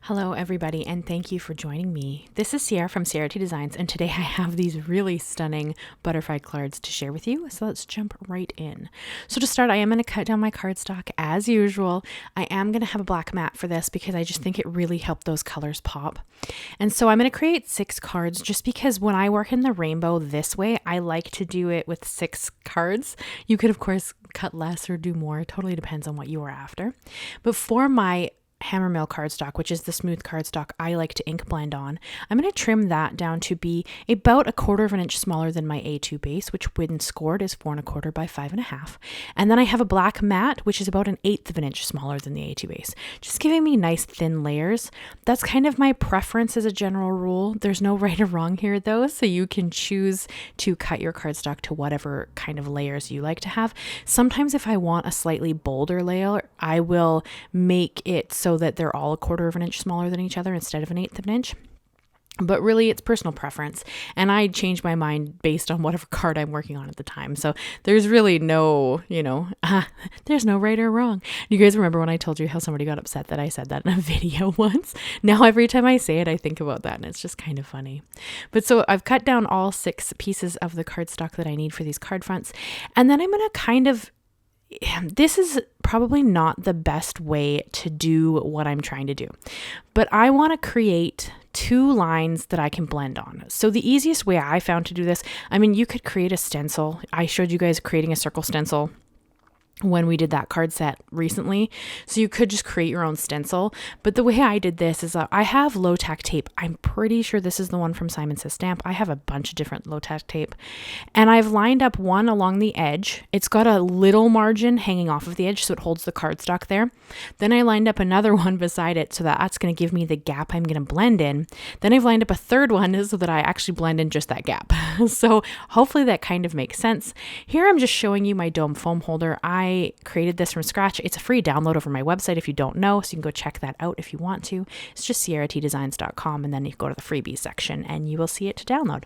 Hello everybody, and thank you for joining me. This is Ciara from Ciara Taylor Designs, and today I have these really stunning butterfly cards to share with you. So let's jump right in. So to start, I am going to cut down my cardstock as usual. I am going to have a black mat for this because I just think it really helped those colors pop. And so I'm going to create 6 cards just because when I work in the rainbow this way, I like to do it with 6 cards. You could of course cut less or do more. It totally depends on what you are after. But for my HammerMill Cardstock, which is the smooth cardstock I like to ink blend on, I'm going to trim that down to be about 1/4 of an inch smaller than my A2 base, which when scored is 4 1/4 by 5 1/2. And then I have a black mat, which is about 1/8 of an inch smaller than the A2 base, just giving me nice thin layers. That's kind of my preference as a general rule. There's no right or wrong here though, so you can choose to cut your cardstock to whatever kind of layers you like to have. Sometimes if I want a slightly bolder layer, I will make it so that they're all 1/4 of an inch smaller than each other instead of 1/8 of an inch. But really it's personal preference, and I change my mind based on whatever card I'm working on at the time. So there's really no, there's no right or wrong. You guys remember when I told you how somebody got upset that I said that in a video once? Now every time I say it, I think about that, and it's just kind of funny. But so I've cut down all 6 pieces of the cardstock that I need for these card fronts, and then I'm going to this is probably not the best way to do what I'm trying to do, but I want to create 2 lines that I can blend on. So the easiest way I found to do this, you could create a stencil. I showed you guys creating a circle stencil when we did that card set recently. So you could just create your own stencil. But the way I did this is I have low tack tape. I'm pretty sure this is the one from Simon Says Stamp. I have a bunch of different low tack tape, and I've lined up one along the edge. It's got a little margin hanging off of the edge, so it holds the cardstock there. Then I lined up another one beside it, so that's going to give me the gap I'm going to blend in. Then I've lined up a third one so that I actually blend in just that gap. So hopefully that kind of makes sense. Here I'm just showing you my dome foam holder. I created this from scratch. It's a free download over my website if you don't know, so you can go check that out if you want to. It's just ciaratdesigns.com, and then you go to the freebies section and you will see it to download.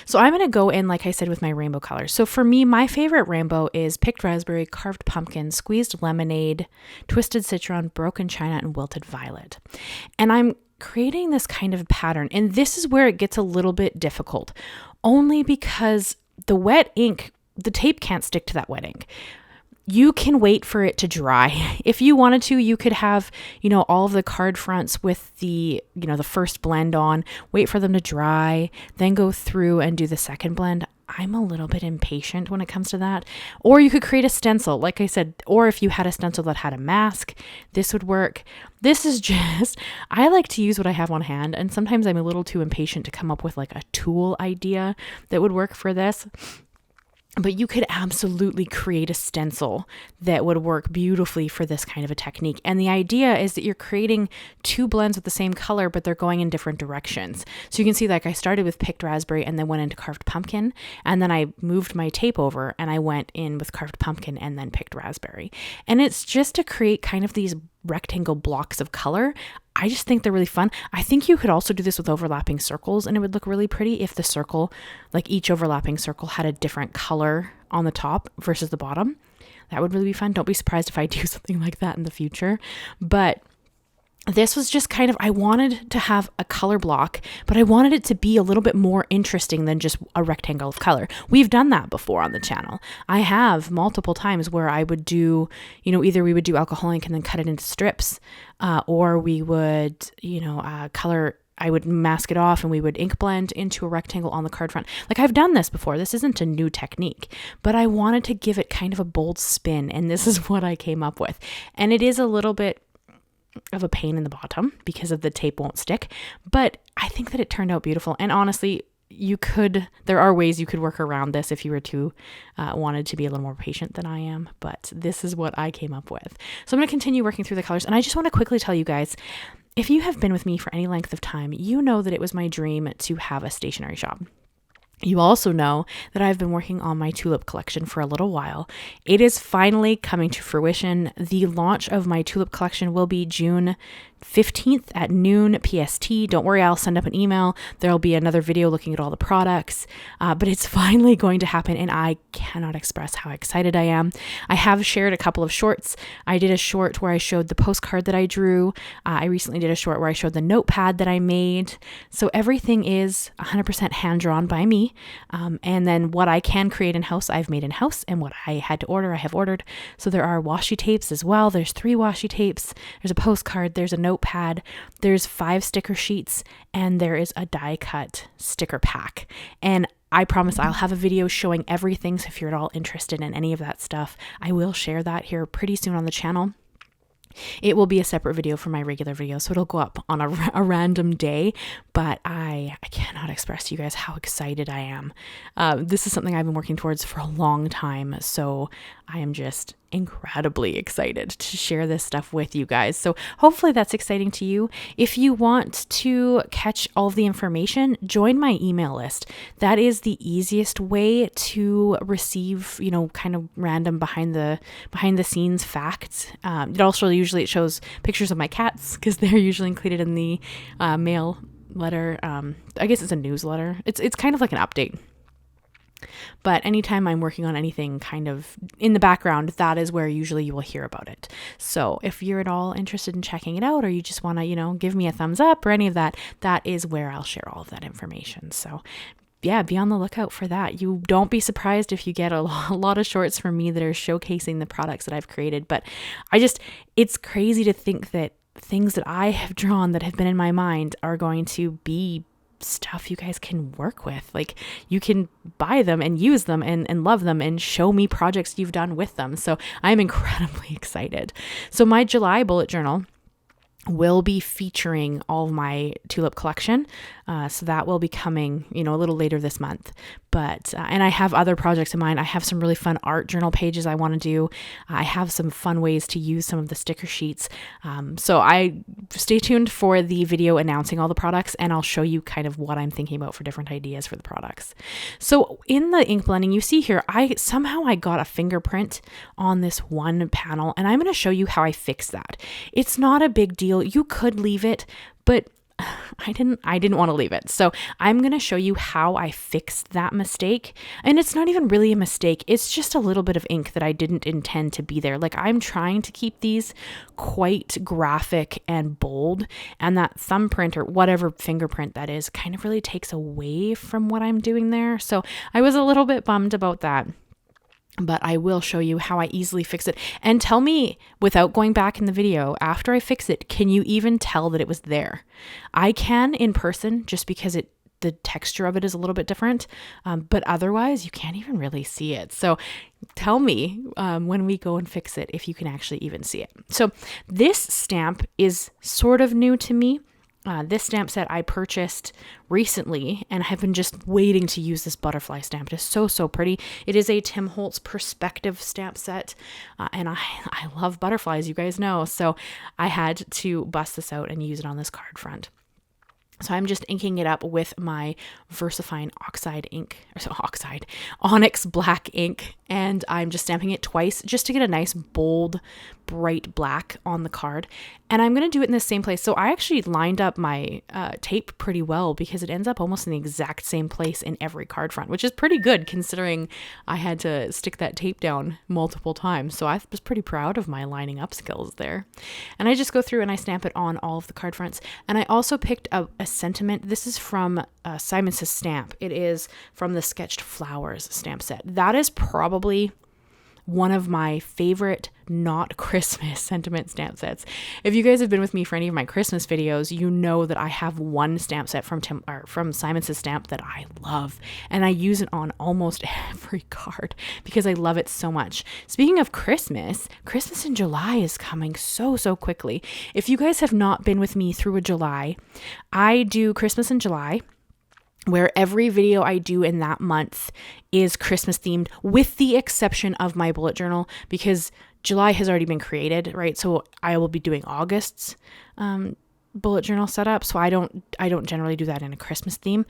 So I'm going to go in, like I said, with my rainbow colors. So for me, my favorite rainbow is picked raspberry, carved pumpkin, squeezed lemonade, twisted citron, broken china, and wilted violet. And I'm creating this kind of pattern, and this is where it gets a little bit difficult, only because the wet ink, the tape can't stick to that wet ink. You can wait for it to dry. If you wanted to, you could have, all of the card fronts with the, the first blend on, wait for them to dry, then go through and do the second blend. I'm a little bit impatient when it comes to that. Or you could create a stencil, like I said, or if you had a stencil that had a mask, this would work. This is just, I like to use what I have on hand, and sometimes I'm a little too impatient to come up with like a tool idea that would work for this. But you could absolutely create a stencil that would work beautifully for this kind of a technique. And the idea is that you're creating 2 blends with the same color, but they're going in different directions. So you can see, like, I started with picked raspberry and then went into carved pumpkin. And then I moved my tape over and I went in with carved pumpkin and then picked raspberry. And it's just to create kind of these rectangle blocks of color. I just think they're really fun. I think you could also do this with overlapping circles, and it would look really pretty if the circle, like each overlapping circle, had a different color on the top versus the bottom. That would really be fun. Don't be surprised if I do something like that in the future. But this was just kind of, I wanted to have a color block, but I wanted it to be a little bit more interesting than just a rectangle of color. We've done that before on the channel. I have multiple times where I would do, either we would do alcohol ink and then cut it into strips, or we would, I would mask it off and we would ink blend into a rectangle on the card front. Like, I've done this before. This isn't a new technique, but I wanted to give it kind of a bold spin, and this is what I came up with. And it is a little bit of a pain in the bottom because of the tape won't stick, but I think that it turned out beautiful. And honestly, there are ways you could work around this if you were to wanted to be a little more patient than I am, but this is what I came up with. So I'm going to continue working through the colors, and I just want to quickly tell you guys, if you have been with me for any length of time, you know that it was my dream to have a stationery shop. You also know that I've been working on my tulip collection for a little while. It is finally coming to fruition. The launch of my tulip collection will be June 15th at noon PST. Don't worry, I'll send up an email. There'll be another video looking at all the products, but it's finally going to happen, and I cannot express how excited I am. I have shared a couple of shorts. I did a short where I showed the postcard that I drew. I recently did a short where I showed the notepad that I made. So everything is 100% hand-drawn by me, and then what I can create in-house, I've made in-house, and what I had to order, I have ordered. So there are washi tapes as well. There's 3 washi tapes. There's a postcard. There's a notepad. There's 5 sticker sheets, and there is a die cut sticker pack. And I promise I'll have a video showing everything. So if you're at all interested in any of that stuff, I will share that here pretty soon on the channel. It will be a separate video from my regular video, so it'll go up on a random day, but I cannot express to you guys how excited I am. This is something I've been working towards for a long time, so I am just incredibly excited to share this stuff with you guys. So hopefully that's exciting to you. If you want to catch all of the information, join my email list. That is the easiest way to receive, kind of random behind the scenes facts. It also usually shows pictures of my cats because they're usually included in the mail letter. I guess it's a newsletter. It's kind of like an update. But anytime I'm working on anything kind of in the background, that is where usually you will hear about it. So if you're at all interested in checking it out, or you just want to, give me a thumbs up or any of that, that is where I'll share all of that information. So yeah, be on the lookout for that. You don't be surprised if you get a lot of shorts from me that are showcasing the products that I've created. But it's crazy to think that things that I have drawn that have been in my mind are going to be stuff you guys can work with. Like, you can buy them and use them and love them and show me projects you've done with them. So I'm incredibly excited. So my July bullet journal will be featuring all of my tulip collection. So that will be coming, a little later this month. But, and I have other projects in mind. I have some really fun art journal pages I want to do. I have some fun ways to use some of the sticker sheets. So stay tuned for the video announcing all the products, and I'll show you kind of what I'm thinking about for different ideas for the products. So in the ink blending, you see here, I got a fingerprint on this one panel, and I'm going to show you how I fixed that. It's not a big deal. You could leave it, but I didn't want to leave it. So I'm going to show you how I fixed that mistake. And it's not even really a mistake. It's just a little bit of ink that I didn't intend to be there. Like, I'm trying to keep these quite graphic and bold, and that thumbprint or whatever fingerprint that is kind of really takes away from what I'm doing there. So I was a little bit bummed about that. But I will show you how I easily fix it. And tell me, without going back in the video, after I fix it, can you even tell that it was there? I can in person, just because the texture of it is a little bit different. But otherwise, you can't even really see it. So tell me when we go and fix it, if you can actually even see it. So this stamp is sort of new to me. This stamp set I purchased recently, and I've been just waiting to use this butterfly stamp. It is so, so pretty. It is a Tim Holtz Perspective stamp set, and I love butterflies, you guys know. So I had to bust this out and use it on this card front. So I'm just inking it up with my Versafine Oxide ink, Onyx black ink, and I'm just stamping it twice just to get a nice bold, bright black on the card. And I'm going to do it in the same place. So I actually lined up my tape pretty well, because it ends up almost in the exact same place in every card front, which is pretty good considering I had to stick that tape down multiple times. So I was pretty proud of my lining up skills there. And I just go through and I stamp it on all of the card fronts. And I also picked up a sentiment. This is from Simon Says Stamp. It is from the Sketched Flowers stamp set. That is probably one of my favorite not Christmas sentiment stamp sets. If you guys have been with me for any of my Christmas videos, you know that I have one stamp set from Simon Says Stamp that I love, and I use it on almost every card because I love it so much. Speaking of Christmas in July is coming so quickly. If you guys have not been with me through a July, I do Christmas in July, where every video I do in that month is Christmas themed, with the exception of my bullet journal, because July has already been created, right? So I will be doing August's bullet journal setup, so I don't generally do that in a Christmas theme.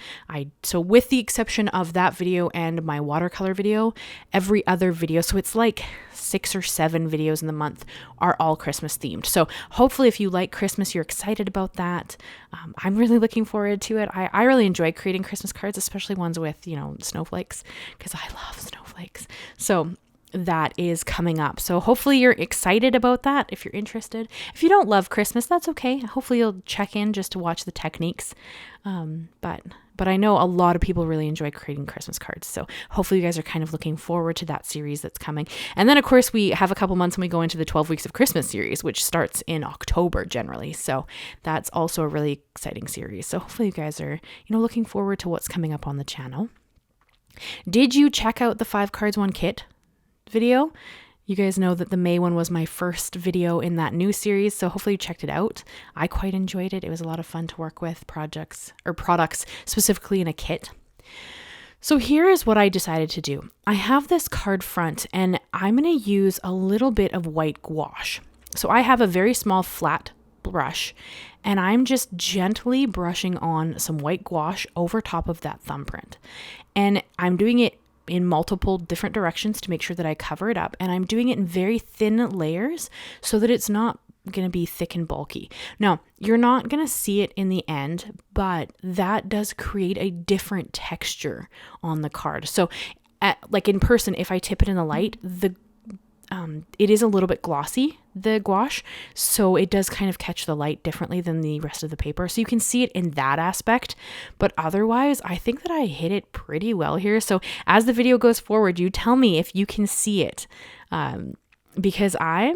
So with the exception of that video and my watercolor video, every other video, so it's like 6 or 7 videos in the month, are all Christmas themed. So hopefully if you like Christmas, you're excited about that. I'm really looking forward to it. I really enjoy creating Christmas cards, especially ones with, snowflakes, because I love snowflakes. So that is coming up. So hopefully you're excited about that if you're interested. If you don't love Christmas, that's okay. Hopefully you'll check in just to watch the techniques. But I know a lot of people really enjoy creating Christmas cards. So hopefully you guys are kind of looking forward to that series that's coming. And then of course we have a couple months when we go into the 12 Weeks of Christmas series, which starts in October generally. So that's also a really exciting series. So hopefully you guys are, looking forward to what's coming up on the channel. Did you check out the 5 cards, 1 kit video? You guys know that the May one was my first video in that new series, so hopefully you checked it out. I quite enjoyed it. It was a lot of fun to work with products specifically in a kit. So here is what I decided to do. I have this card front and I'm going to use a little bit of white gouache. So I have a very small flat brush and I'm just gently brushing on some white gouache over top of that thumbprint. And I'm doing it in multiple different directions to make sure that I cover it up. And I'm doing it in very thin layers so that it's not going to be thick and bulky. Now, you're not going to see it in the end, but that does create a different texture on the card. So like in person, if I tip it in the light, it is a little bit glossy, the gouache, so it does kind of catch the light differently than the rest of the paper. So you can see it in that aspect, but otherwise, I think that I hit it pretty well here. So as the video goes forward, you tell me if you can see it, because I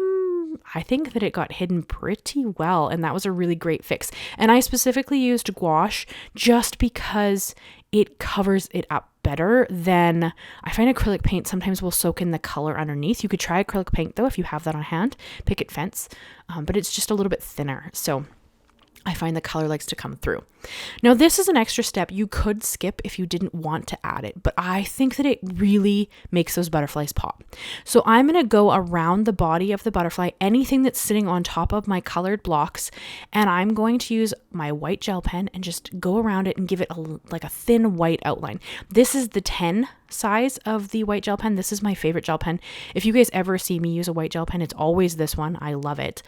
think that it got hidden pretty well, and that was a really great fix. And I specifically used gouache just because it covers it up better than, I find acrylic paint sometimes will soak in the color underneath. You could try acrylic paint though if you have that on hand, picket fence, but it's just a little bit thinner. So I find the color likes to come through. Now, this is an extra step you could skip if you didn't want to add it, but I think that it really makes those butterflies pop. So I'm going to go around the body of the butterfly, anything that's sitting on top of my colored blocks, and I'm going to use my white gel pen and just go around it and give it like a thin white outline. This is the 10 size of the white gel pen. This is my favorite gel pen. If you guys ever see me use a white gel pen, it's always this one. I love it.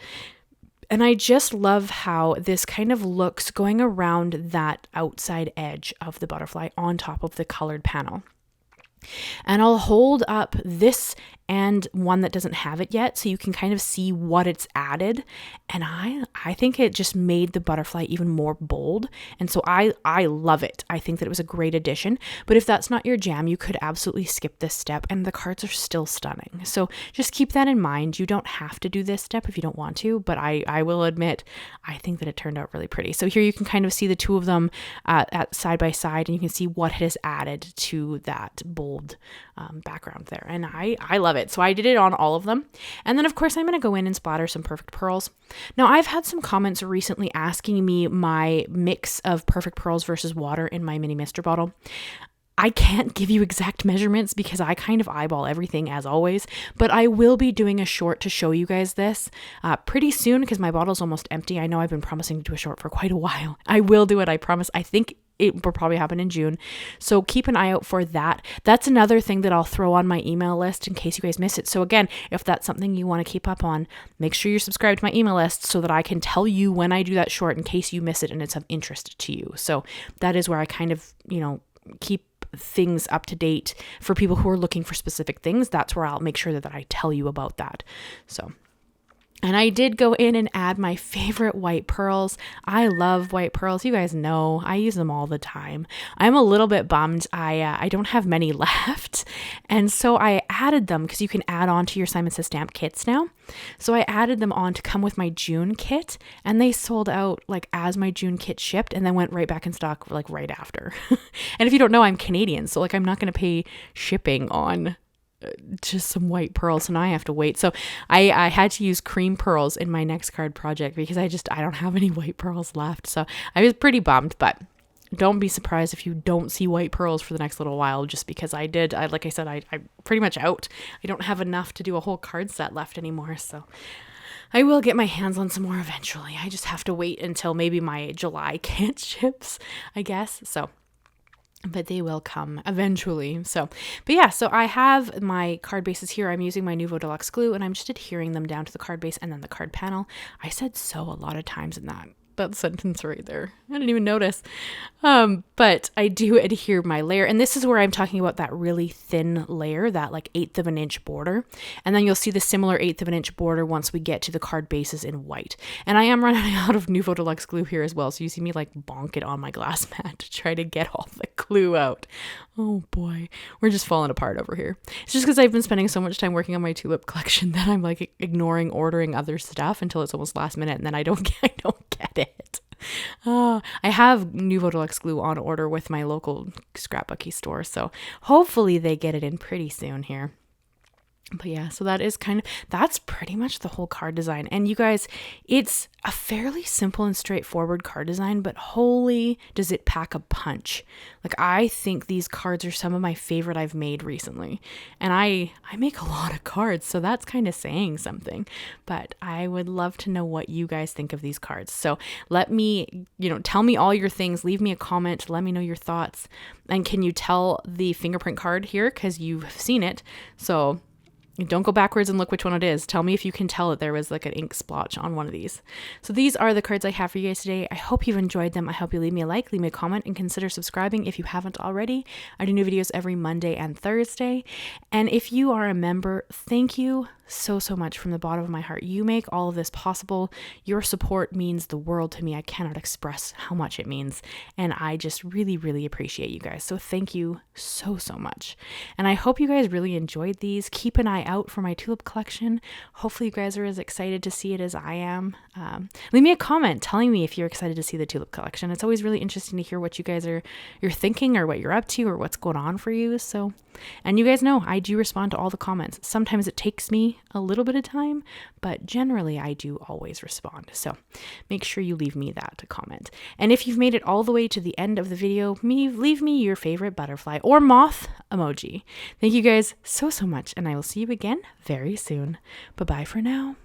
And I just love how this kind of looks going around that outside edge of the butterfly on top of the colored panel. And I'll hold up this and one that doesn't have it yet so you can kind of see what it's added. And I think it just made the butterfly even more bold. And so I love it. I think that it was a great addition. But if that's not your jam, you could absolutely skip this step and the cards are still stunning. So just keep that in mind. You don't have to do this step if you don't want to, but I will admit, I think that it turned out really pretty. So here you can kind of see the two of them at side by side, and you can see what it has added to that bold background there. And I love it. So I did it on all of them. And then of course I'm going to go in and splatter some Perfect Pearls. Now I've had some comments recently asking me my mix of Perfect Pearls versus water in my mini mister bottle. I can't give you exact measurements because I kind of eyeball everything as always, but I will be doing a short to show you guys this pretty soon because my bottle's almost empty. I know I've been promising to do a short for quite a while. I will do it, I promise. I think it will probably happen in June. So keep an eye out for that. That's another thing that I'll throw on my email list in case you guys miss it. So again, if that's something you want to keep up on, make sure you're subscribed to my email list so that I can tell you when I do that short in case you miss it and it's of interest to you. So that is where I kind of, keep things up to date for people who are looking for specific things. That's where I'll make sure that I tell you about that. And I did go in and add my favorite white pearls. I love white pearls. You guys know I use them all the time. I'm a little bit bummed I don't have many left. And so I added them because you can add on to your Simon Says Stamp kits now. So I added them on to come with my June kit, and they sold out like as my June kit shipped and then went right back in stock like right after. And if you don't know, I'm Canadian, so like I'm not going to pay shipping on just some white pearls, so now I have to wait. So I had to use cream pearls in my next card project because I don't have any white pearls left. So I was pretty bummed, but don't be surprised if you don't see white pearls for the next little while, just because I'm pretty much out. I don't have enough to do a whole card set left anymore. So I will get my hands on some more eventually. I just have to wait until maybe my July canned ships, I guess. So, but they will come eventually. So, but yeah, so I have my card bases here. I'm using my Nuvo Deluxe glue and I'm just adhering them down to the card base and then the card panel. I said "so" a lot of times in that sentence right there. I didn't even notice. But I do adhere my layer. And this is where I'm talking about that really thin layer, that like 1/8 of an inch border. And then you'll see the similar 1/8 of an inch border once we get to the card bases in white. And I am running out of Nuvo Deluxe glue here as well. So you see me like bonk it on my glass mat to try to get all the glue out. Oh boy, we're just falling apart over here. It's just because I've been spending so much time working on my tulip collection that I'm like ignoring ordering other stuff until it's almost last minute. And then I don't get it. I have Nuvo Deluxe glue on order with my local scrapbooky store, so hopefully they get it in pretty soon here. But yeah, so that's pretty much the whole card design. And you guys, it's a fairly simple and straightforward card design, but holy does it pack a punch. Like, I think these cards are some of my favorite I've made recently. And I make a lot of cards, so that's kind of saying something. But I would love to know what you guys think of these cards. So let me, tell me all your things. Leave me a comment. Let me know your thoughts. And can you tell the fingerprint card here? Because you've seen it. So don't go backwards and look which one it is. Tell me if you can tell that there was like an ink splotch on one of these. So these are the cards I have for you guys today. I hope you've enjoyed them. I hope you leave me a like, leave me a comment, and consider subscribing if you haven't already. I do new videos every Monday and Thursday. And if you are a member, thank you so much from the bottom of my heart. You make all of this possible. Your support means the world to me. I cannot express how much it means. And I just really, really appreciate you guys. So thank you so much. And I hope you guys really enjoyed these. Keep an eye out for my tulip collection. Hopefully you guys are as excited to see it as I am. Leave me a comment telling me if you're excited to see the tulip collection. It's always really interesting to hear what you guys you're thinking or what you're up to or what's going on for you. So, and you guys know I do respond to all the comments. Sometimes it takes me a little bit of time, but generally I do always respond. So make sure you leave me that comment. And if you've made it all the way to the end of the video, leave me your favorite butterfly or moth emoji. Thank you guys so much, and I will see you again very soon. Bye-bye for now.